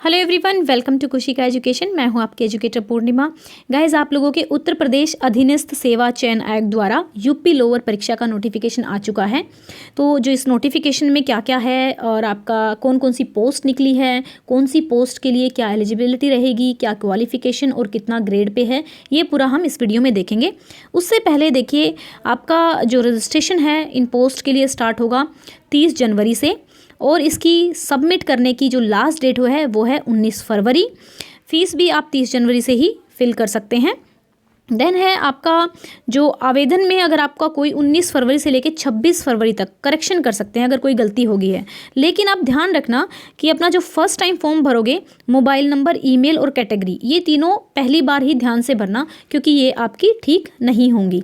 Hello everyone, welcome to Kushika education. मैं हूं आपकी एजुकेटर पूर्णिमा। गाइज, आप लोगों के उत्तर प्रदेश अधीनस्थ सेवा चयन आयोग द्वारा यूपी लोअर परीक्षा का नोटिफिकेशन आ चुका है। तो जो इस नोटिफिकेशन में क्या क्या है और आपका कौन कौन सी पोस्ट निकली है, कौन सी पोस्ट के लिए क्या एलिजिबिलिटी रहेगी, क्या क्वालिफिकेशन और कितना ग्रेड पे है, ये पूरा हम इस वीडियो में देखेंगे। उससे पहले देखिए, आपका जो रजिस्ट्रेशन है इन पोस्ट के लिए स्टार्ट होगा 30 जनवरी से और इसकी सबमिट करने की जो लास्ट डेट वो है 19 फरवरी। फीस भी आप 30 जनवरी से ही फिल कर सकते हैं। देन है आपका जो आवेदन में अगर आपका कोई 19 फरवरी से लेकर 26 फरवरी तक करेक्शन कर सकते हैं अगर कोई गलती होगी है। लेकिन आप ध्यान रखना कि अपना जो फर्स्ट टाइम फॉर्म भरोगे, मोबाइल नंबर, ईमेल और कैटेगरी, ये तीनों पहली बार ही ध्यान से भरना, क्योंकि ये आपकी ठीक नहीं होंगी।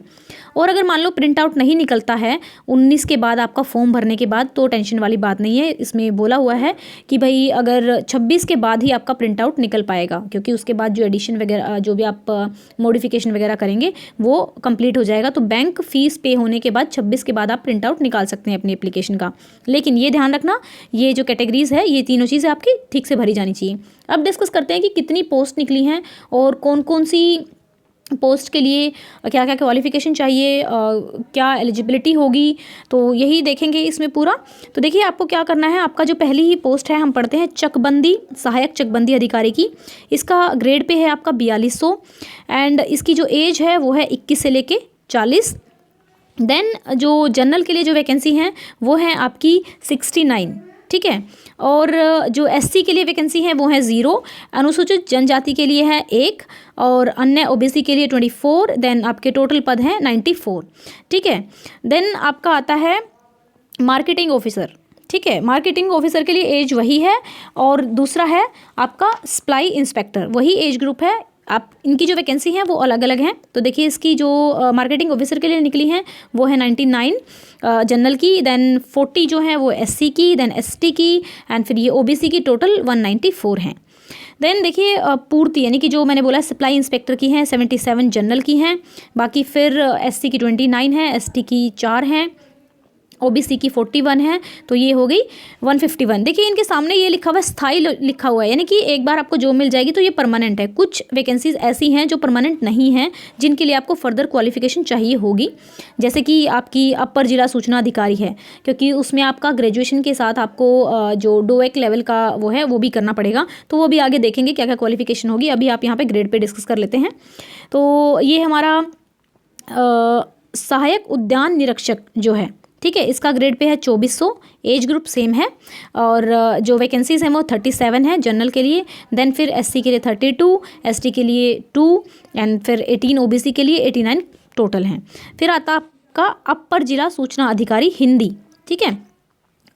और अगर मान लो प्रिंट आउट नहीं निकलता है 19 के बाद आपका फॉर्म भरने के बाद, तो टेंशन वाली बात नहीं है। इसमें बोला हुआ है कि भाई अगर 26 के बाद ही आपका प्रिंट आउट निकल पाएगा, क्योंकि उसके बाद जो एडिशन वगैरह जो भी आप मॉडिफिकेशन वगैरह करेंगे वो कंप्लीट हो जाएगा। तो बैंक फीस पे होने के बाद 26 के बाद आप प्रिंट आउट निकाल सकते हैं अपनी एप्लीकेशन का। लेकिन ये ध्यान रखना, ये जो कैटेगरीज है ये तीनों चीज़ें आपकी ठीक से भरी जानी चाहिए। अब डिस्कस करते हैं कि कितनी पोस्ट निकली हैं और कौन कौन सी पोस्ट के लिए क्या क्या क्वालिफिकेशन चाहिए, क्या एलिजिबिलिटी होगी, तो यही देखेंगे इसमें पूरा। तो देखिए, आपको क्या करना है, आपका जो पहली ही पोस्ट है हम पढ़ते हैं चकबंदी, सहायक चकबंदी अधिकारी की। इसका ग्रेड पे है आपका 4200 एंड इसकी जो एज है वो है 21 से लेके 40। देन जो जनरल के लिए जो वैकेंसी है वो है आपकी 69, ठीक है। और जो एससी के लिए वैकेंसी है वो है 0, अनुसूचित जनजाति के लिए है 1 और अन्य ओबीसी के लिए 24। देन आपके टोटल पद हैं 94, ठीक है। देन आपका आता है मार्केटिंग ऑफिसर, ठीक है। मार्केटिंग ऑफिसर के लिए एज वही है और दूसरा है आपका सप्लाई इंस्पेक्टर, वही एज ग्रुप है। आप इनकी जो वैकेंसी है वो अलग अलग हैं। तो देखिए, इसकी जो मार्केटिंग ऑफिसर के लिए निकली हैं वो है 99 जनरल की, देन 40 जो है वो एससी की, देन एसटी की एंड फिर ये ओबीसी की, टोटल 194 हैं। देन देखिए, पूर्ति यानी कि जो मैंने बोला सप्लाई इंस्पेक्टर की हैं 77 जनरल की हैं, बाकी फिर एससी की 29 है, एसटी की 4 हैं, ओबीसी की 41 है, तो ये हो गई 151। देखिए, इनके सामने ये लिखा हुआ है स्थायी लिखा हुआ है, यानी कि एक बार आपको जो मिल जाएगी तो ये परमानेंट है। कुछ वैकेंसीज ऐसी हैं जो परमानेंट नहीं हैं, जिनके लिए आपको फर्दर क्वालिफिकेशन चाहिए होगी, जैसे कि आपकी अपर जिला सूचना अधिकारी है, क्योंकि उसमें आपका ग्रेजुएशन के साथ आपको जो डोएक लेवल का वो है वो भी करना पड़ेगा। तो वो भी आगे देखेंगे क्या क्या क्वालिफिकेशन होगी। अभी आप यहाँ पर ग्रेड पे डिस्कस कर लेते हैं। तो ये हमारा सहायक उद्यान निरीक्षक जो है, ठीक है, इसका ग्रेड पे है 2400, एज ग्रुप सेम है और जो वैकेंसीज हैं वो 37 है जनरल के लिए। देन फिर एससी के लिए 32, एसटी के लिए 2 एंड फिर 18 ओबीसी के लिए 89 टोटल हैं। फिर आता आपका अपर जिला सूचना अधिकारी हिंदी, ठीक है।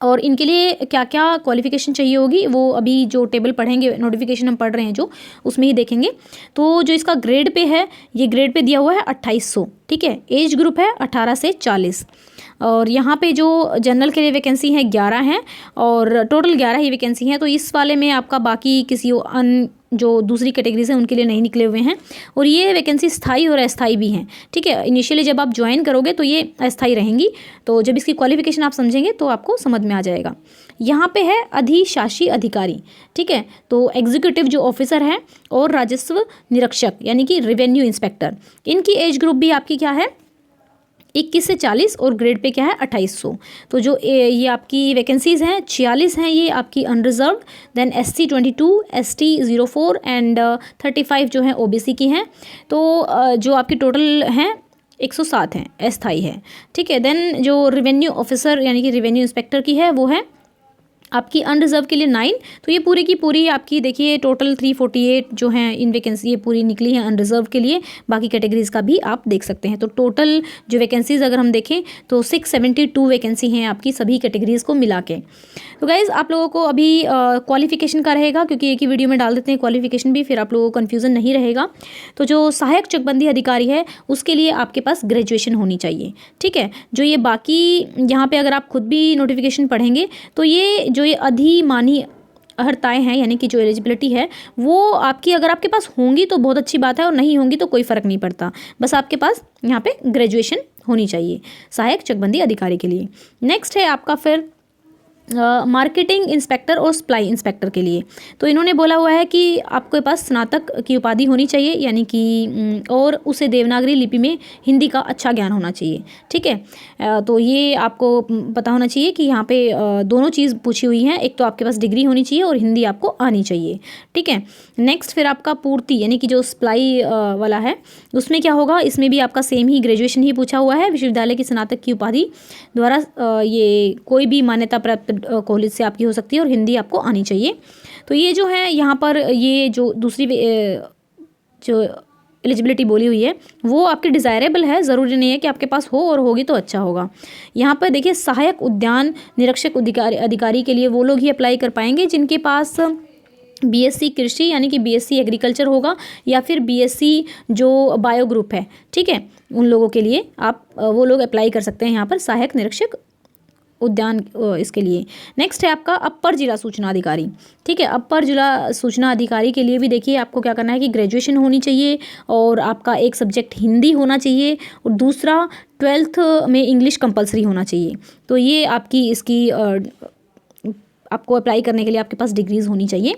और इनके लिए क्या क्या क्वालिफिकेशन चाहिए होगी वो अभी जो टेबल पढ़ेंगे, नोटिफिकेशन हम पढ़ रहे हैं जो, उसमें ही देखेंगे। तो जो इसका ग्रेड पे है, ये ग्रेड पे दिया हुआ है 2800, ठीक है। एज ग्रुप है 18 से 40 और यहाँ पे जो जनरल के लिए वैकेंसी है 11 हैं और टोटल 11 ही वैकेंसी हैं। तो इस वाले में आपका बाकी किसी जो दूसरी कैटेगरीज हैं उनके लिए नहीं निकले हुए हैं। और ये वैकेंसी स्थायी और अस्थायी भी हैं, ठीक है। इनिशियली जब आप ज्वाइन करोगे तो ये अस्थायी रहेंगी, तो जब इसकी क्वालिफिकेशन आप समझेंगे तो आपको समझ में आ जाएगा। यहाँ पे है अधिशासी अधिकारी, ठीक है। तो एग्जीक्यूटिव जो ऑफिसर हैं और राजस्व निरीक्षक यानी कि रेवेन्यू इंस्पेक्टर, इनकी एज ग्रुप भी आपकी क्या है 21 से 40 और ग्रेड पे क्या है 2800। तो जो ये आपकी वैकेंसीज हैं 46 हैं ये आपकी unreserved. Then SC 22, ST 04 and 35 जो है ओबीसी की हैं। तो जो आपकी टोटल हैं 107 हैं, अस्थायी है, ठीक है। देन जो रेवेन्यू ऑफिसर यानी कि रेवेन्यू इंस्पेक्टर की है वो है आपकी अनरिजर्व के लिए 9। तो ये पूरी की पूरी आपकी देखिए टोटल 348 जो हैं इन वैकेंसी ये पूरी निकली हैं अनरिजर्व के लिए। बाकी कैटेगरीज का भी आप देख सकते हैं। तो टोटल जो वैकेंसीज अगर हम देखें तो 672 वैकेंसी हैं आपकी सभी कैटेगरीज को मिला के। तो गाइज़, आप लोगों को अभी क्वालिफिकेशन का रहेगा, क्योंकि एक ही वीडियो में डाल देते हैं क्वालिफिकेशन भी, फिर आप लोगों को कन्फ्यूज़न नहीं रहेगा। तो जो सहायक चकबंदी अधिकारी है उसके लिए आपके पास ग्रेजुएशन होनी चाहिए, ठीक है। जो ये बाकी यहाँ पर अगर आप खुद भी नोटिफिकेशन पढ़ेंगे तो ये जो ये अधिमानी अर्हताएँ हैं यानी कि जो एलिजिबिलिटी है वो आपकी अगर आपके पास होंगी तो बहुत अच्छी बात है, और नहीं होंगी तो कोई फ़र्क नहीं पड़ता। बस आपके पास यहाँ पे ग्रेजुएशन होनी चाहिए सहायक चकबंदी अधिकारी के लिए। नेक्स्ट है आपका फिर मार्केटिंग इंस्पेक्टर और सप्लाई इंस्पेक्टर के लिए। तो इन्होंने बोला हुआ है कि आपके पास स्नातक की उपाधि होनी चाहिए, यानी कि और उसे देवनागरी लिपि में हिंदी का अच्छा ज्ञान होना चाहिए। ठीक है, तो ये आपको पता होना चाहिए कि यहाँ पे दोनों चीज़ पूछी हुई हैं, एक तो आपके पास डिग्री होनी चाहिए और हिंदी आपको आनी चाहिए। ठीक है, नेक्स्ट फिर आपका पूर्ति यानी कि जो सप्लाई वाला है उसमें क्या होगा, इसमें भी आपका सेम ही ग्रेजुएशन ही पूछा हुआ है। विश्वविद्यालय की स्नातक की उपाधि द्वारा ये कोई भी मान्यता प्राप्त कॉलेज से आपकी हो सकती है और हिंदी आपको आनी चाहिए। तो ये जो है यहाँ पर ये जो दूसरी जो एलिजिबिलिटी बोली हुई है वो आपकी डिज़ायरेबल है, ज़रूरी नहीं है कि आपके पास हो, और होगी तो अच्छा होगा। यहाँ पर देखिए सहायक उद्यान निरीक्षक अधिकारी के लिए वो लोग ही अप्लाई कर पाएंगे जिनके पास बीएससी कृषि यानी कि बीएससी एग्रीकल्चर होगा, या फिर बीएससी जो बायो ग्रुप है। ठीक है, उन लोगों के लिए आप वो लोग अप्लाई कर सकते हैं यहाँ पर सहायक निरीक्षक उद्यान इसके लिए। नेक्स्ट है आपका अपर जिला सूचना अधिकारी। ठीक है, अपर जिला सूचना अधिकारी के लिए भी देखिए आपको क्या करना है कि ग्रेजुएशन होनी चाहिए और आपका एक सब्जेक्ट हिंदी होना चाहिए और दूसरा 12th में इंग्लिश कंपलसरी होना चाहिए। तो ये आपकी इसकी आपको अप्लाई करने के लिए आपके पास डिग्रीज होनी चाहिए।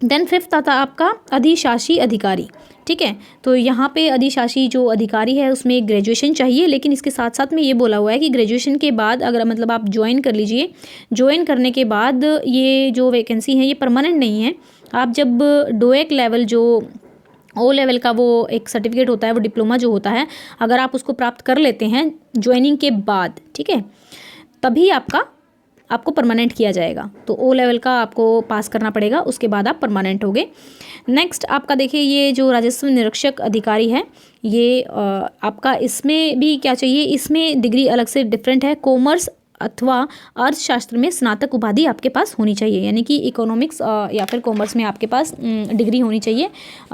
देन फिफ्थ आता आपका अधिशासी अधिकारी। ठीक है, तो यहाँ पे अधिशासी जो अधिकारी है उसमें ग्रेजुएशन चाहिए, लेकिन इसके साथ साथ में ये बोला हुआ है कि ग्रेजुएशन के बाद अगर मतलब आप ज्वाइन कर लीजिए, ज्वाइन करने के बाद ये जो वैकेंसी है ये परमानेंट नहीं है। आप जब डोएक लेवल जो ओ लेवल का वो एक सर्टिफिकेट होता है, वो डिप्लोमा जो होता है, अगर आप उसको प्राप्त कर लेते हैं ज्वाइनिंग के बाद, ठीक है, तभी आपको परमानेंट किया जाएगा। तो ओ लेवल का आपको पास करना पड़ेगा, उसके बाद आप परमानेंट होगे। नेक्स्ट आपका देखिए ये जो राजस्व निरीक्षक अधिकारी है ये आपका इसमें भी क्या चाहिए, इसमें डिग्री अलग से डिफरेंट है। कॉमर्स अथवा अर्थशास्त्र में स्नातक उपाधि आपके पास होनी चाहिए, यानी कि इकोनॉमिक्स या फिर कॉमर्स में आपके पास डिग्री होनी चाहिए,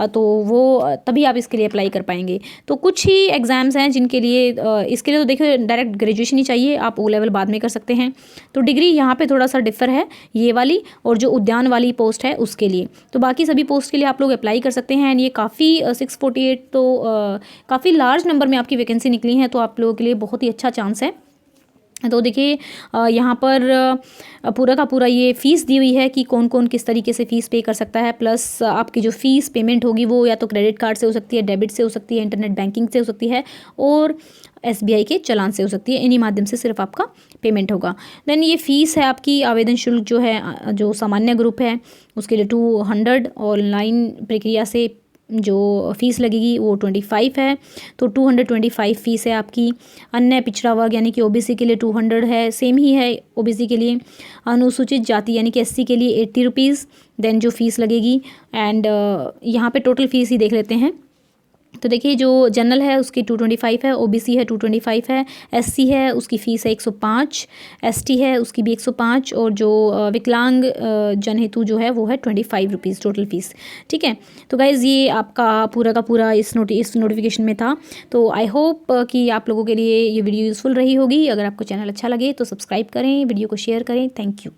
तो वो तभी आप इसके लिए अप्लाई कर पाएंगे। तो कुछ ही एग्ज़ाम्स हैं जिनके लिए इसके लिए तो देखिए डायरेक्ट ग्रेजुएशन ही चाहिए, आप ओ लेवल बाद में कर सकते हैं। तो डिग्री यहाँ पे थोड़ा सा डिफर है ये वाली, और जो उद्यान वाली पोस्ट है उसके लिए। तो बाकी सभी पोस्ट के लिए आप लोग अप्लाई कर सकते हैं। एंड ये काफ़ी 648 तो काफ़ी लार्ज नंबर में आपकी वैकेंसी निकली है, तो आप लोगों के लिए बहुत ही अच्छा चांस है। तो देखिए यहाँ पर पूरा का पूरा ये फ़ीस दी हुई है कि कौन कौन किस तरीके से फ़ीस पे कर सकता है, प्लस आपकी जो फ़ीस पेमेंट होगी वो या तो क्रेडिट कार्ड से हो सकती है, डेबिट से हो सकती है, इंटरनेट बैंकिंग से हो सकती है, और SBI के चालान से हो सकती है। इन्हीं माध्यम से सिर्फ आपका पेमेंट होगा। देन ये फ़ीस है आपकी, आवेदन शुल्क जो है जो सामान्य ग्रुप है उसके लिए 200, ऑनलाइन प्रक्रिया से जो फ़ीस लगेगी वो 25 है, तो 225 फ़ीस है आपकी। अन्य पिछड़ा वर्ग यानी कि OBC के लिए 200 है, सेम ही है OBC के लिए। अनुसूचित जाति यानी कि SC के लिए 80 रुपीज़ देन जो फ़ीस लगेगी। एंड यहाँ पे टोटल फ़ीस ही देख लेते हैं। तो देखिए जो जनरल है उसकी 225 है, OBC है 225 है, SC है उसकी फ़ीस है 105, ST है उसकी भी 105, और जो विकलांग जन हेतु जो है वो है 25 रुपीज़ टोटल फ़ीस। ठीक है, तो गाइज़ ये आपका पूरा का पूरा इस नोटिफिकेशन में था। तो आई होप कि आप लोगों के लिए ये वीडियो यूज़फुल रही होगी। अगर आपको चैनल अच्छा लगे तो सब्सक्राइब करें, वीडियो को शेयर करें। Thank you.